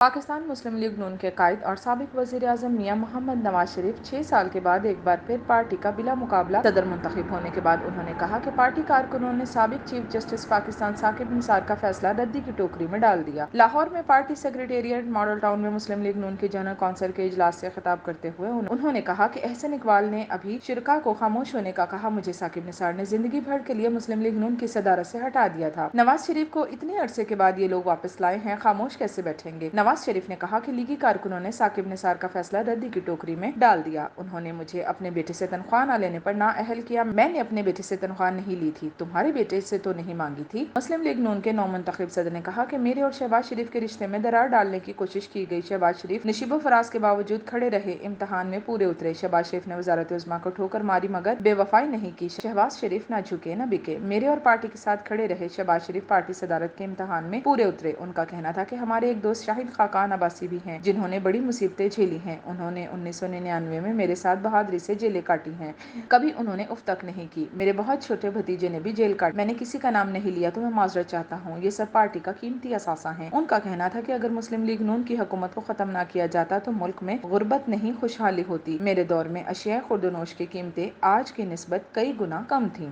پاکستان مسلم league نون کے قائد اور سابق وزیر اعظم میاں محمد نواز شریف 6 سال کے بعد ایک بار پھر پارٹی کا بلا مقابلہ صدر منتخب ہونے کے بعد انہوں نے کہا کہ پارٹی کارکنوں نے سابق چیف جسٹس پاکستان ثاقب نثار کا فیصلہ ردی کی ٹوکری میں ڈال دیا۔ لاہور میں پارٹی سیکریٹریٹ ماڈل ٹاؤن میں مسلم لیگ نون کے جنرل کونسل کے اجلاس سے خطاب کرتے ہوئے انہوں نے کہا کہ احسن اقبال نے ابھی شرکاء کو خاموش ہونے کا کہا۔ مجھے ثاقب نثار نے زندگی بھر کے لیے مسلم لیگ نون کی صدارت سے ہٹا دیا تھا۔ نواز شریف کو اتنے عرصے کے بعد یہ لوگ واپس لائے ہیں، خاموش کیسے بیٹھیں گے؟ نواز شریف نے کہا کہ لیگی کارکنوں نے ثاقب نثار کا فیصلہ ردی کی ٹوکری میں ڈال دیا۔ انہوں نے مجھے اپنے بیٹے سے تنخواہ نہ لینے پر نااہل کیا۔ میں نے اپنے بیٹے سے تنخواہ نہیں لی تھی، تمہارے بیٹے سے تو نہیں مانگی تھی۔ مسلم لیگ نون کے نومنتخب صدر نے کہا کہ میرے اور شہباز شریف کے رشتے میں درار ڈالنے کی کوشش کی گئی۔ شہباز شریف نشیب و فراز کے باوجود کھڑے رہے، امتحان میں پورے اترے۔ شہباز شریف نے وزارت عظمیٰ کو ٹھوکر ماری مگر بے وفائی نہیں کی۔ شہباز شریف نہ جھکے نہ بکے، میرے اور پارٹی کے ساتھ کھڑے رہے۔ شہباز شریف پارٹی صدارت کے امتحان میں پورے اترے۔ ان کا کہنا تھا کہ ہمارے ایک دوست شاہین خاقان عباسی بھی ہیں جنہوں نے بڑی مصیبتیں جھیلی ہیں۔ انہوں نے 1999 میں میرے ساتھ بہادری سے جیلیں کاٹی ہیں، کبھی انہوں نے اف تک نہیں کی۔ میرے بہت چھوٹے بھتیجے نے بھی جیل کاٹی۔ میں نے کسی کا نام نہیں لیا تو میں معذرت چاہتا ہوں، یہ سب پارٹی کا قیمتی اثاثہ ہیں۔ ان کا کہنا تھا کہ اگر مسلم لیگ نون کی حکومت کو ختم نہ کیا جاتا تو ملک میں غربت نہیں خوشحالی ہوتی۔ میرے دور میں اشیائے خورد و نوش کی قیمتیں آج کی نسبت کئی گنا کم تھیں۔